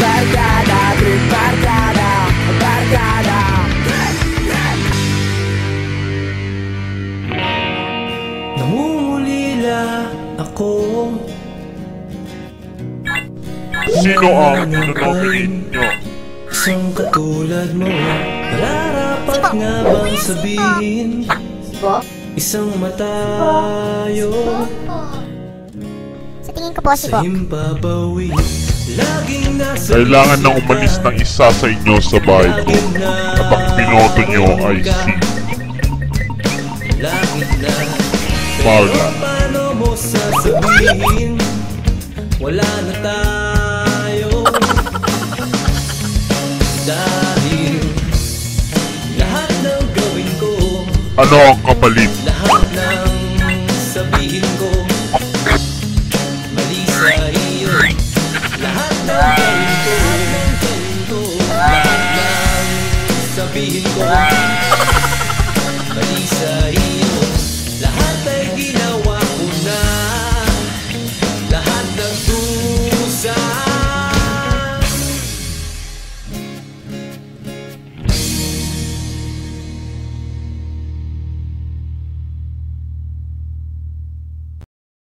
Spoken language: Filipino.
Barkada, trip barkada, barkada. Namumulila ako. Sino ang inonominate nyo? Isang katulad mo, nararapat nga bang sabihin? Isang matayo Sa tingin ko po si sa Bok. himpapawi. Laging nasa Kailangan nang umalis ng isa sa inyo sa bahay ko at ang binoto nyo ay si langit na. Marla. Paano mo sasabihin? Wala na tayo. Dahil lahat ng gawin ko, Ano ang kapalit? lahat ng sabihin ko, mali sa iyo. Lahat ng